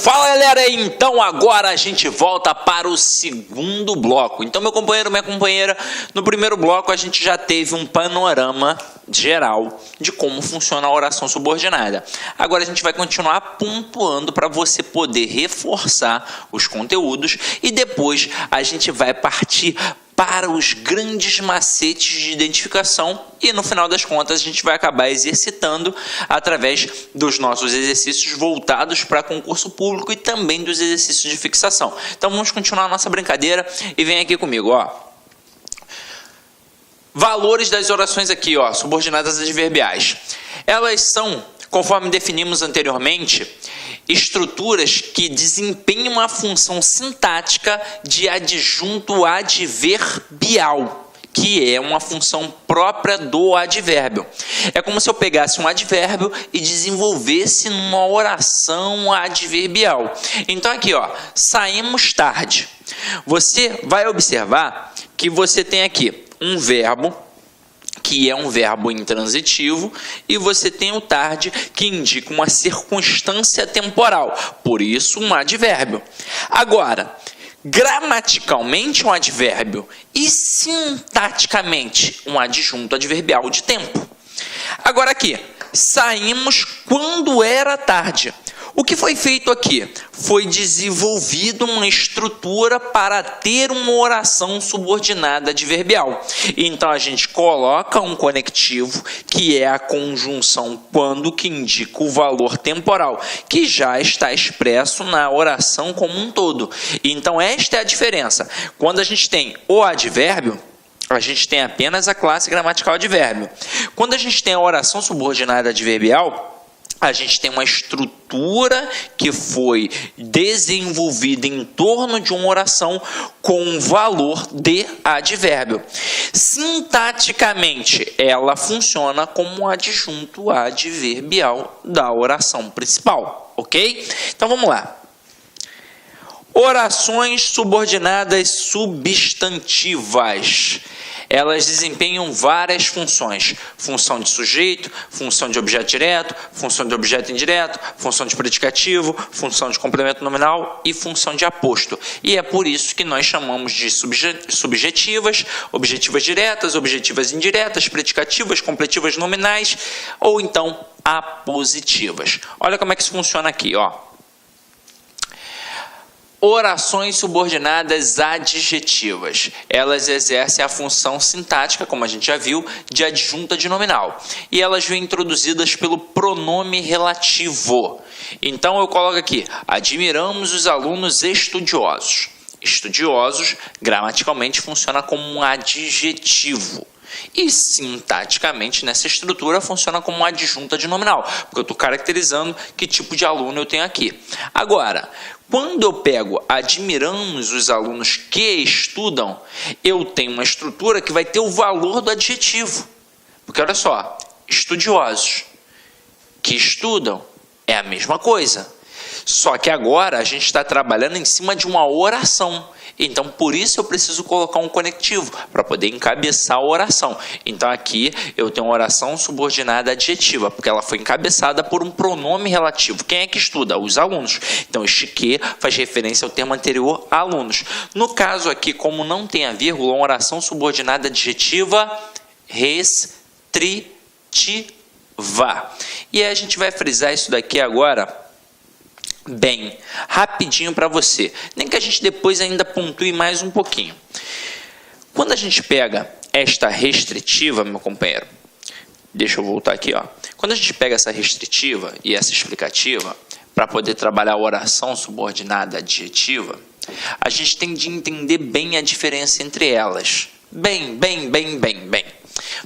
Fala galera, então agora a gente volta para o segundo bloco. Então meu companheiro, minha companheira, no primeiro bloco a gente já teve um panorama geral de como funciona a oração subordinada. Agora a gente vai continuar pontuando para você poder reforçar os conteúdos e depois a gente vai partir para os grandes macetes de identificação e no final das contas a gente vai acabar exercitando através dos nossos exercícios voltados para concurso público e também dos exercícios de fixação. Então vamos continuar a nossa brincadeira e vem aqui comigo, ó. Valores das orações aqui, ó, subordinadas adverbiais. Elas são, conforme definimos anteriormente, estruturas que desempenham a função sintática de adjunto adverbial, que é uma função própria do advérbio. É como se eu pegasse um advérbio e desenvolvesse numa oração adverbial. Então aqui, ó, saímos tarde. Você vai observar que você tem aqui um verbo, que é um verbo intransitivo, e você tem o tarde, que indica uma circunstância temporal, por isso um advérbio. Agora, gramaticalmente um advérbio e sintaticamente um adjunto adverbial de tempo. Agora aqui, saímos quando era tarde. O que foi feito aqui? Foi desenvolvido uma estrutura para ter uma oração subordinada adverbial. Então, a gente coloca um conectivo, que é a conjunção quando, que indica o valor temporal, que já está expresso na oração como um todo. Então, esta é a diferença. Quando a gente tem o advérbio, a gente tem apenas a classe gramatical advérbio. Quando a gente tem a oração subordinada adverbial, a gente tem uma estrutura que foi desenvolvida em torno de uma oração com um valor de advérbio. Sintaticamente, ela funciona como um adjunto adverbial da oração principal, ok? Então vamos lá. Orações subordinadas substantivas. Elas desempenham várias funções. Função de sujeito, função de objeto direto, função de objeto indireto, função de predicativo, função de complemento nominal e função de aposto. E é por isso que nós chamamos de subjetivas, objetivas diretas, objetivas indiretas, predicativas, completivas nominais ou então apositivas. Olha como é que isso funciona aqui, ó. Orações subordinadas adjetivas. Elas exercem a função sintática, como a gente já viu, de adjunta de nominal. E elas vêm introduzidas pelo pronome relativo. Então eu coloco aqui, admiramos os alunos estudiosos. Estudiosos, gramaticalmente, funciona como um adjetivo. E sintaticamente, nessa estrutura, funciona como uma adjunta de nominal, porque eu estou caracterizando que tipo de aluno eu tenho aqui. Agora, quando eu pego admiramos os alunos que estudam, eu tenho uma estrutura que vai ter o valor do adjetivo. Porque olha só, estudiosos que estudam é a mesma coisa. Só que agora a gente está trabalhando em cima de uma oração. Então, por isso eu preciso colocar um conectivo, para poder encabeçar a oração. Então, aqui eu tenho uma oração subordinada adjetiva, porque ela foi encabeçada por um pronome relativo. Quem é que estuda? Os alunos. Então, este que faz referência ao termo anterior, alunos. No caso aqui, como não tem a vírgula, uma oração subordinada adjetiva restritiva. E aí a gente vai frisar isso daqui agora bem rapidinho para você, nem que a gente depois ainda pontue mais um pouquinho. Quando a gente pega esta restritiva, meu companheiro, deixa eu voltar aqui, ó. Quando a gente pega essa restritiva e essa explicativa para poder trabalhar a oração subordinada adjetiva, a gente tem de entender bem a diferença entre elas. Bem.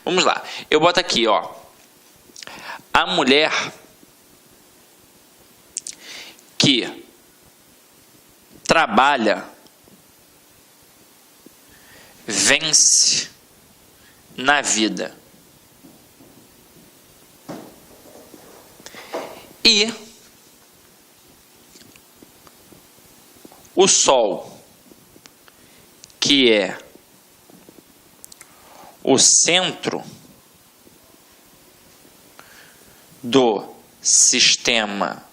Vamos lá. Eu boto aqui, ó. A mulher que trabalha, vence na vida. E o Sol, que é o centro do sistema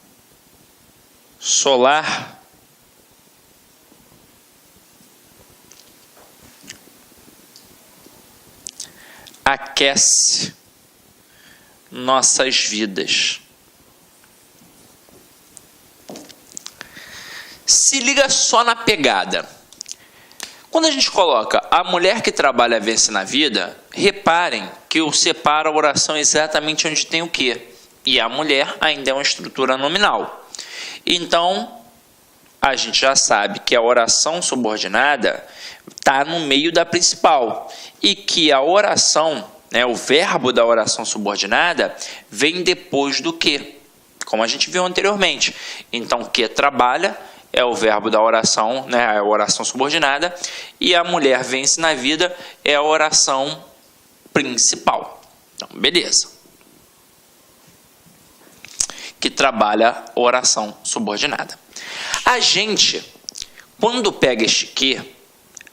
solar aquece nossas vidas. Se liga só na pegada. Quando a gente coloca a mulher que trabalha vence na vida, reparem que eu separo a oração exatamente onde tem o quê? E a mulher ainda é uma estrutura nominal. Então, a gente já sabe que a oração subordinada está no meio da principal. E que a oração, o verbo da oração subordinada, vem depois do que, como a gente viu anteriormente. Então, que trabalha é o verbo da oração, a oração subordinada, e a mulher vence na vida é a oração principal. Então, beleza. Que trabalha a oração subordinada. A gente, quando pega este que,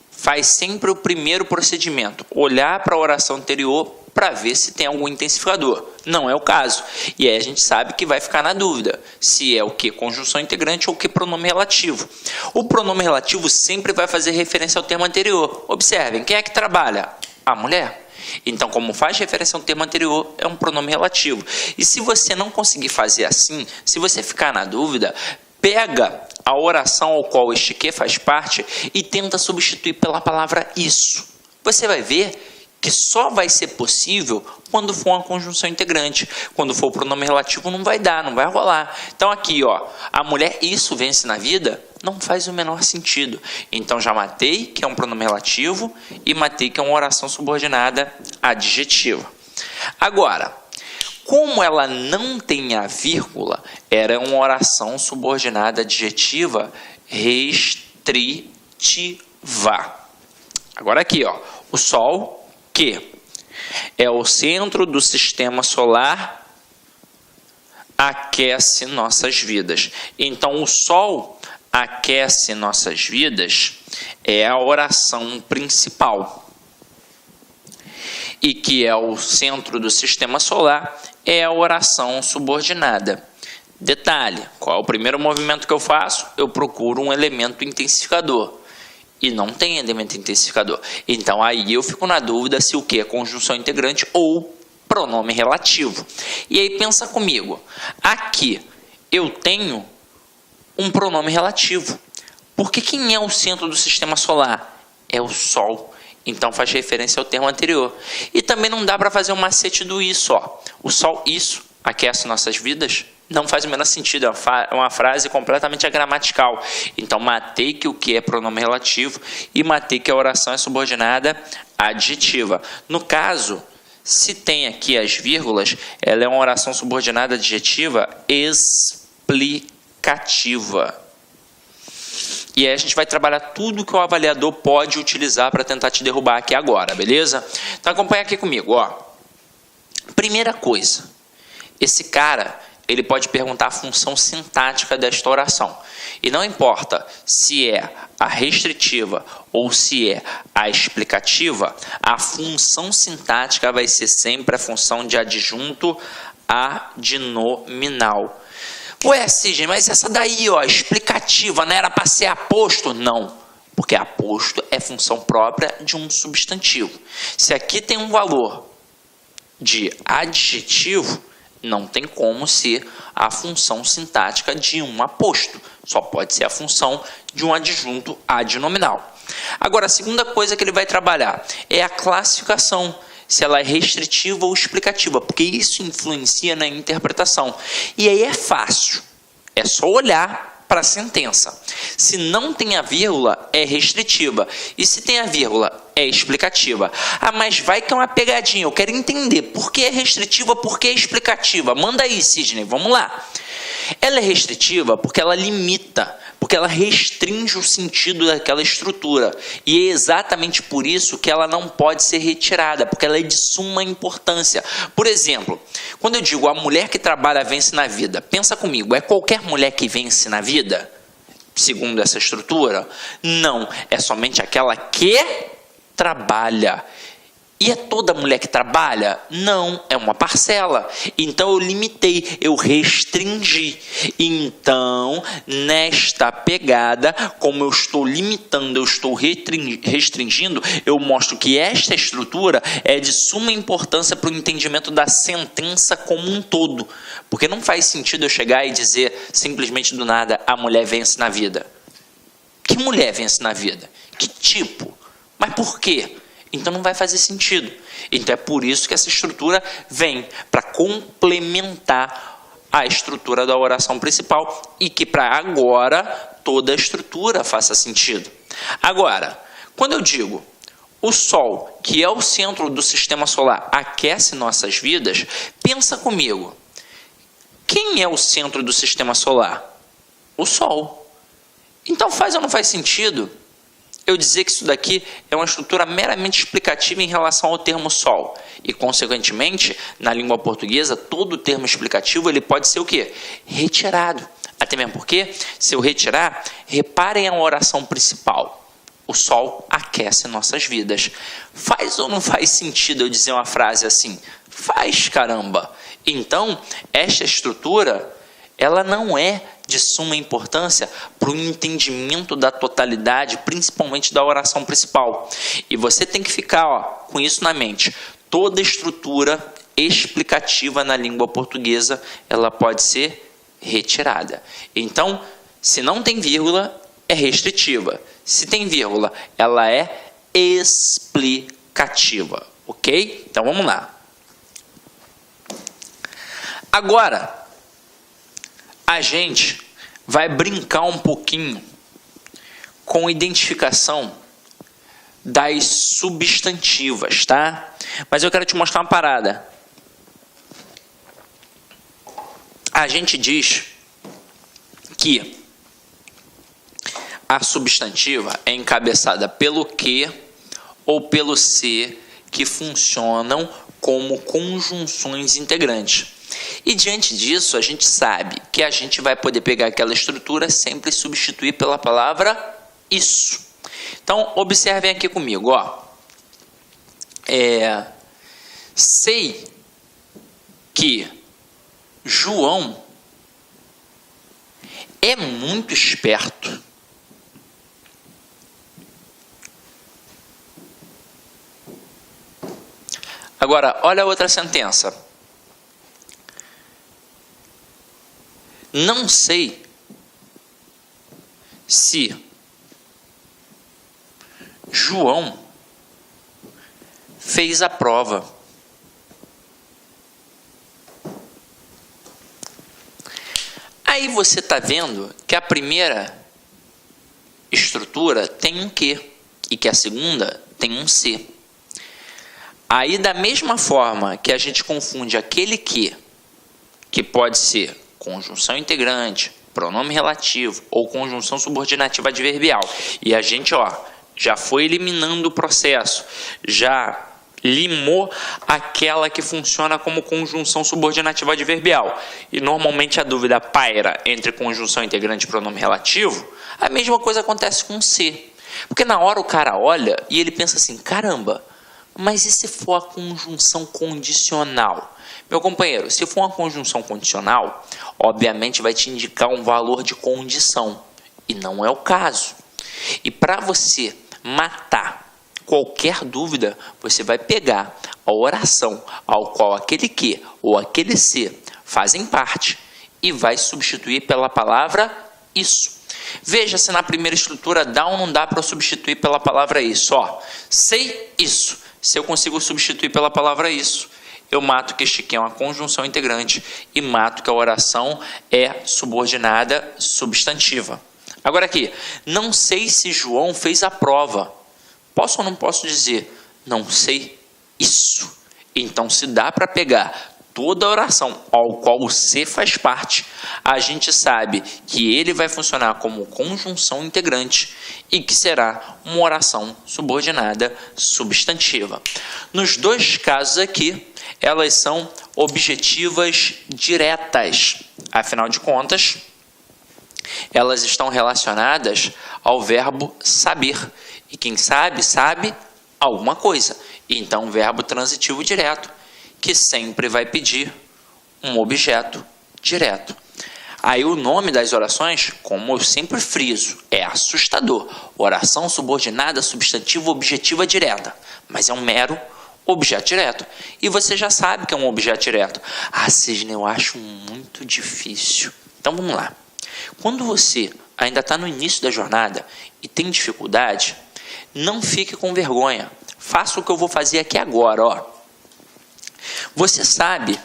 faz sempre o primeiro procedimento, olhar para a oração anterior para ver se tem algum intensificador. Não é o caso. E aí a gente sabe que vai ficar na dúvida se é o que conjunção integrante ou o que pronome relativo. O pronome relativo sempre vai fazer referência ao termo anterior. Observem, quem é que trabalha? A mulher. Então, como faz referência ao termo anterior, é um pronome relativo. E se você não conseguir fazer assim, se você ficar na dúvida, pega a oração ao qual este que faz parte e tenta substituir pela palavra isso. Você vai ver que só vai ser possível quando for uma conjunção integrante. Quando for o pronome relativo não vai dar, não vai rolar. Então aqui, a mulher isso vence na vida, não faz o menor sentido. Então já matei que é um pronome relativo e matei que é uma oração subordinada adjetiva. Agora, como ela não tem a vírgula, era uma oração subordinada adjetiva restritiva. Agora aqui, o Sol, que é o centro do sistema solar, aquece nossas vidas. Então, o Sol aquece nossas vidas é a oração principal. E que é o centro do sistema solar é a oração subordinada. Detalhe, qual é o primeiro movimento que eu faço? Eu procuro um elemento intensificador. E não tem elemento intensificador. Então, aí eu fico na dúvida se o que é conjunção integrante ou pronome relativo. E aí, pensa comigo. Aqui, eu tenho um pronome relativo. Porque quem é o centro do sistema solar? É o Sol. Então, faz referência ao termo anterior. E também não dá para fazer um macete do isso. O Sol, isso, aquece nossas vidas. Não faz o menor sentido, é uma frase completamente agramatical. Então, matei que o que é pronome relativo e matei que a oração é subordinada adjetiva. No caso, se tem aqui as vírgulas, ela é uma oração subordinada adjetiva explicativa. E aí a gente vai trabalhar tudo que o avaliador pode utilizar para tentar te derrubar aqui agora, beleza? Então, acompanha aqui comigo, Primeira coisa, esse cara, ele pode perguntar a função sintática desta oração. E não importa se é a restritiva ou se é a explicativa, a função sintática vai ser sempre a função de adjunto adnominal. Ué, Sidney, mas essa daí, explicativa, não era para ser aposto? Não, porque aposto é função própria de um substantivo. Se aqui tem um valor de adjetivo, não tem como ser a função sintática de um aposto. Só pode ser a função de um adjunto adnominal. Agora, a segunda coisa que ele vai trabalhar é a classificação, se ela é restritiva ou explicativa, porque isso influencia na interpretação. E aí é fácil, é só olhar para a sentença. Se não tem a vírgula, é restritiva. E se tem a vírgula, é explicativa. Mas vai que é uma pegadinha. Eu quero entender por que é restritiva, por que é explicativa. Manda aí, Sidney, vamos lá. Ela é restritiva porque ela limita, porque ela restringe o sentido daquela estrutura. E é exatamente por isso que ela não pode ser retirada, porque ela é de suma importância. Por exemplo, quando eu digo a mulher que trabalha vence na vida, pensa comigo, é qualquer mulher que vence na vida? Segundo essa estrutura? Não, é somente aquela que trabalha. E é toda mulher que trabalha? Não, é uma parcela. Então eu limitei, eu restringi. Então, nesta pegada, como eu estou limitando, eu estou restringindo, eu mostro que esta estrutura é de suma importância para o entendimento da sentença como um todo. Porque não faz sentido eu chegar e dizer simplesmente do nada, a mulher vence na vida. Que mulher vence na vida? Que tipo? Mas por quê? Então não vai fazer sentido. Então é por isso que essa estrutura vem para complementar a estrutura da oração principal e que para agora toda a estrutura faça sentido. Agora, quando eu digo o Sol, que é o centro do sistema solar, aquece nossas vidas, pensa comigo. Quem é o centro do sistema solar? O Sol. Então faz ou não faz sentido eu dizer que isso daqui é uma estrutura meramente explicativa em relação ao termo Sol. E, consequentemente, na língua portuguesa, todo termo explicativo ele pode ser o quê? Retirado. Até mesmo porque, se eu retirar, reparem a oração principal. O Sol aquece nossas vidas. Faz ou não faz sentido eu dizer uma frase assim? Faz, caramba! Então, esta estrutura, ela não é de suma importância para o entendimento da totalidade, principalmente da oração principal. E você tem que ficar com isso na mente. Toda estrutura explicativa na língua portuguesa, ela pode ser retirada. Então, se não tem vírgula, é restritiva. Se tem vírgula, ela é explicativa. Ok? Então, vamos lá. Agora, a gente vai brincar um pouquinho com identificação das substantivas, tá? Mas eu quero te mostrar uma parada. A gente diz que a substantiva é encabeçada pelo que ou pelo se que funcionam como conjunções integrantes. E diante disso, a gente sabe que a gente vai poder pegar aquela estrutura sempre e substituir pela palavra isso. Então, observem aqui comigo, ó. Sei que João é muito esperto. Agora, olha a outra sentença. Não sei se João fez a prova. Aí você está vendo que a primeira estrutura tem um que e que a segunda tem um se. Aí, da mesma forma que a gente confunde aquele que pode ser conjunção integrante, pronome relativo ou conjunção subordinativa adverbial. E a gente, já foi eliminando o processo, já limou aquela que funciona como conjunção subordinativa adverbial. E normalmente a dúvida paira entre conjunção integrante e pronome relativo. A mesma coisa acontece com se. Porque na hora o cara olha e ele pensa assim, caramba, mas e se for a conjunção condicional? Meu companheiro, se for uma conjunção condicional, obviamente vai te indicar um valor de condição. E não é o caso. E para você matar qualquer dúvida, você vai pegar a oração ao qual aquele que ou aquele se fazem parte e vai substituir pela palavra isso. Veja se na primeira estrutura dá ou não dá para substituir pela palavra isso. Sei isso. Se eu consigo substituir pela palavra isso, eu mato que este que é uma conjunção integrante e mato que a oração é subordinada substantiva. Agora aqui, não sei se João fez a prova. Posso ou não posso dizer? Não sei isso. Então, se dá para pegar toda a oração ao qual o se faz parte, a gente sabe que ele vai funcionar como conjunção integrante e que será uma oração subordinada substantiva. Nos dois casos aqui, elas são objetivas diretas. Afinal de contas, elas estão relacionadas ao verbo saber. E quem sabe, sabe alguma coisa. Então, verbo transitivo direto, que sempre vai pedir um objeto direto. Aí o nome das orações, como eu sempre friso, é assustador. Oração subordinada, substantivo, objetiva direta. Mas é um mero objeto direto. E você já sabe que é um objeto direto. Ah, Sidney, eu acho muito difícil. Então vamos lá. Quando você ainda está no início da jornada e tem dificuldade, não fique com vergonha. Faça o que eu vou fazer aqui agora. Ó. Você sabe,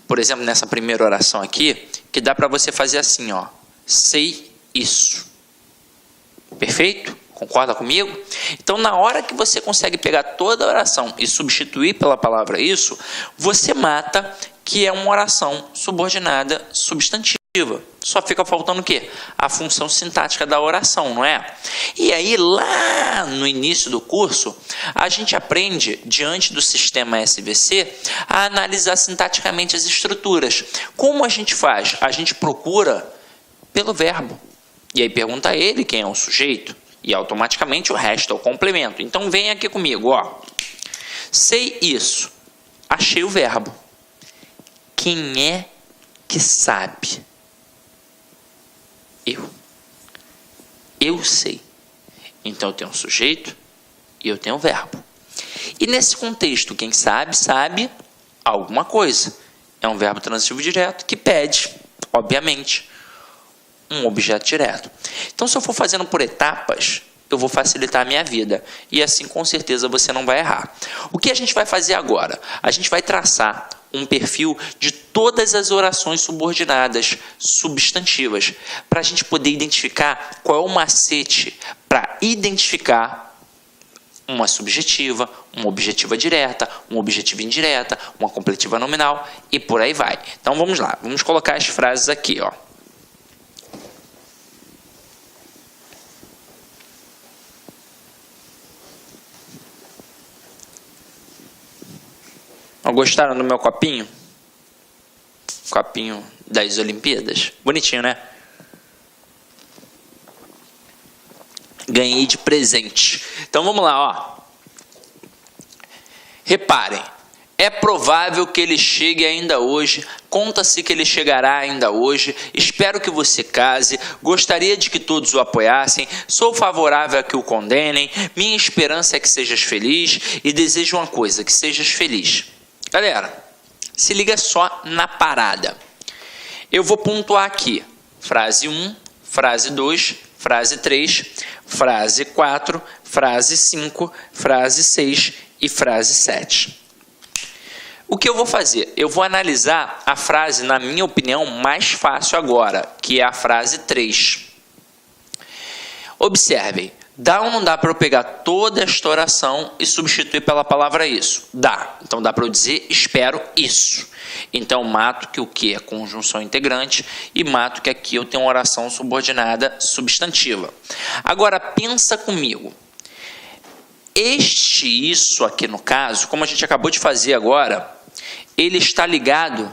por exemplo, nessa primeira oração aqui, que dá para você fazer assim, ó. Sei isso. Perfeito? Concorda comigo? Então, na hora que você consegue pegar toda a oração e substituir pela palavra isso, você mata que é uma oração subordinada substantiva. Só fica faltando o quê? A função sintática da oração, não é? E aí, lá no início do curso, a gente aprende, diante do sistema SVC, a analisar sintaticamente as estruturas. Como a gente faz? A gente procura pelo verbo. E aí pergunta a ele quem é o sujeito. E automaticamente o resto é o complemento. Então, vem aqui comigo, ó. Sei isso. Achei o verbo. Quem é que sabe? Eu sei. Então eu tenho um sujeito e eu tenho um verbo. E nesse contexto, quem sabe, sabe alguma coisa. É um verbo transitivo direto que pede, obviamente, um objeto direto. Então, se eu for fazendo por etapas, eu vou facilitar a minha vida. E assim, com certeza, você não vai errar. O que a gente vai fazer agora? A gente vai traçar um perfil de todas as orações subordinadas substantivas, para a gente poder identificar qual é o macete para identificar uma subjetiva, uma objetiva direta, uma objetiva indireta, uma completiva nominal e por aí vai. Então vamos lá, vamos colocar as frases aqui, ó. Gostaram do meu copinho? Copinho das Olimpíadas. Bonitinho, né? Ganhei de presente. Então vamos lá, ó. Reparem. É provável que ele chegue ainda hoje. Conta-se que ele chegará ainda hoje. Espero que você case. Gostaria de que todos o apoiassem. Sou favorável a que o condenem. Minha esperança é que sejas feliz. E desejo uma coisa, que sejas feliz. Galera, se liga só na parada. Eu vou pontuar aqui. Frase 1, frase 2, frase 3, frase 4, frase 5, frase 6 e frase 7. O que eu vou fazer? Eu vou analisar a frase, na minha opinião, mais fácil agora, que é a frase 3. Observem. Dá ou não dá para eu pegar toda esta oração e substituir pela palavra isso? Dá. Então dá para eu dizer espero isso. Então mato que o que é conjunção integrante e mato que aqui eu tenho uma oração subordinada substantiva. Agora pensa comigo. Este isso aqui no caso, como a gente acabou de fazer agora, ele está ligado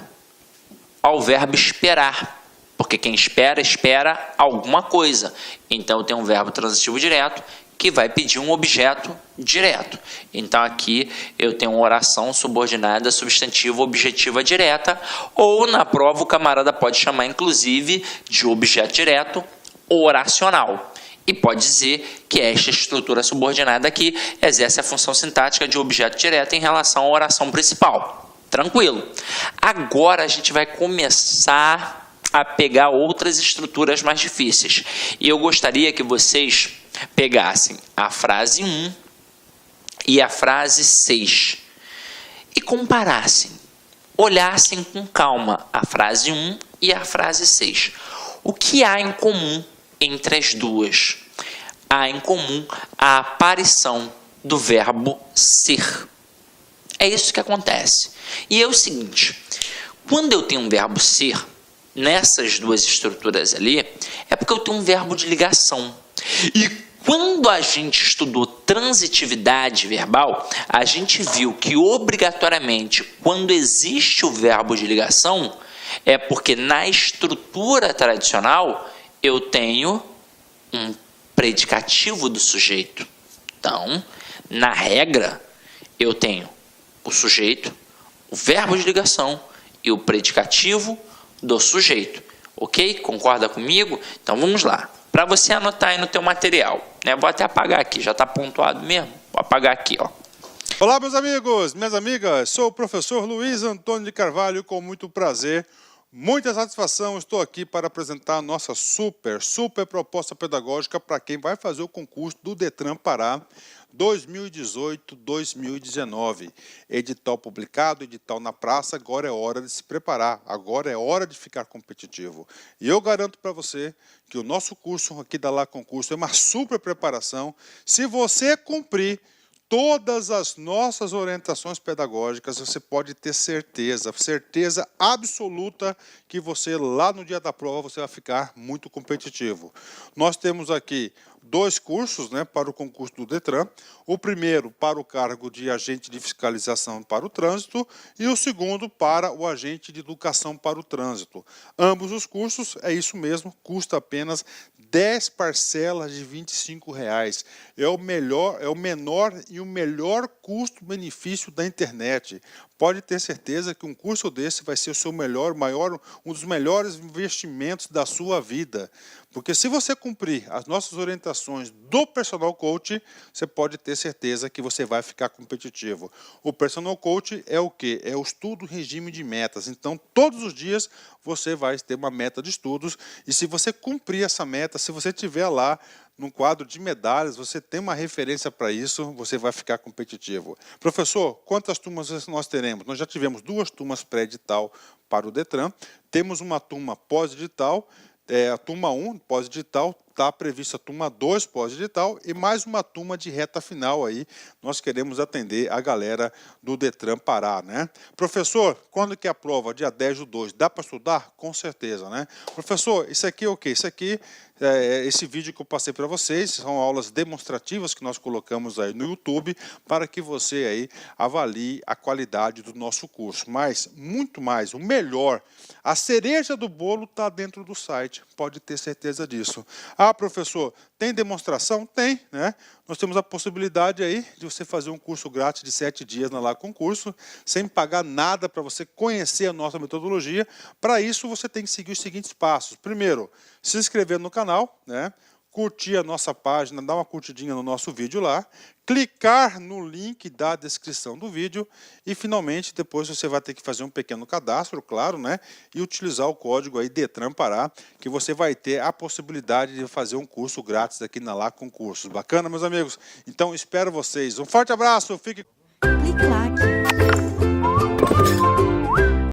ao verbo esperar. Porque quem espera, espera alguma coisa. Então, eu tenho um verbo transitivo direto que vai pedir um objeto direto. Então, aqui eu tenho uma oração subordinada substantiva objetiva direta. Ou, na prova, o camarada pode chamar, inclusive, de objeto direto oracional. E pode dizer que esta estrutura subordinada aqui exerce a função sintática de objeto direto em relação à oração principal. Tranquilo. Agora, a gente vai começar a pegar outras estruturas mais difíceis. E eu gostaria que vocês pegassem a frase 1 e a frase 6 e comparassem, olhassem com calma a frase 1 e a frase 6. O que há em comum entre as duas? Há em comum a aparição do verbo ser. É isso que acontece. E é o seguinte, quando eu tenho um verbo ser, nessas duas estruturas ali, é porque eu tenho um verbo de ligação. E quando a gente estudou transitividade verbal, a gente viu que obrigatoriamente, quando existe o verbo de ligação, é porque na estrutura tradicional eu tenho um predicativo do sujeito. Então, na regra, eu tenho o sujeito, o verbo de ligação e o predicativo do sujeito. Ok? Concorda comigo? Então vamos lá. Para você anotar aí no teu material, né? Vou até apagar aqui, já está pontuado mesmo. Vou apagar aqui, ó. Olá, meus amigos, minhas amigas. Sou o professor Luiz Antônio de Carvalho, com muito prazer, muita satisfação. Estou aqui para apresentar a nossa super proposta pedagógica para quem vai fazer o concurso do Detran Pará 2018-2019. Edital publicado, edital na praça, agora é hora de se preparar, agora é hora de ficar competitivo. E eu garanto para você que o nosso curso aqui da Lá Concurso é uma super preparação. Se você cumprir todas as nossas orientações pedagógicas, você pode ter certeza absoluta que você, lá no dia da prova, você vai ficar muito competitivo. Nós temos aqui 2 cursos, né, para o concurso do Detran. O primeiro para o cargo de agente de fiscalização para o trânsito e o segundo para o agente de educação para o trânsito. Ambos os cursos, é isso mesmo, custa apenas 10 parcelas de R$ 25. É o menor e o melhor custo-benefício da internet. Pode ter certeza que um curso desse vai ser o seu um dos melhores investimentos da sua vida. Porque se você cumprir as nossas orientações do Personal Coach, você pode ter certeza que você vai ficar competitivo. O Personal Coach é o quê? É o estudo regime de metas. Então, todos os dias você vai ter uma meta de estudos e se você cumprir essa meta, se você estiver lá num quadro de medalhas, você tem uma referência para isso, você vai ficar competitivo. Professor, quantas turmas nós teremos? Nós já tivemos 2 turmas pré-edital para o Detran, temos uma turma pós-edital, a turma 1, pós-edital, está prevista a turma 2, pós-edital, e mais uma turma de reta final aí. Nós queremos atender a galera do Detran Pará, né? Professor, quando que é a prova? Dia 10/2. Dá para estudar? Com certeza, né? Professor, isso aqui é o quê? Isso aqui esse vídeo que eu passei para vocês são aulas demonstrativas que nós colocamos aí no YouTube para que você aí avalie a qualidade do nosso curso. Mas, muito mais, o melhor, a cereja do bolo está dentro do site, pode ter certeza disso. Ah, professor, tem demonstração? Tem, né? Nós temos a possibilidade aí de você fazer um curso grátis de 7 dias na Lá Concurso, sem pagar nada para você conhecer a nossa metodologia. Para isso, você tem que seguir os seguintes passos. Primeiro, se inscrever no canal, né? Curtir a nossa página, dar uma curtidinha no nosso vídeo lá, clicar no link da descrição do vídeo e, finalmente, depois você vai ter que fazer um pequeno cadastro, claro, né? E utilizar o código aí Detran Pará, que você vai ter a possibilidade de fazer um curso grátis aqui na Lá Concursos. Bacana, meus amigos? Então, espero vocês. Um forte abraço, fique... Clique like.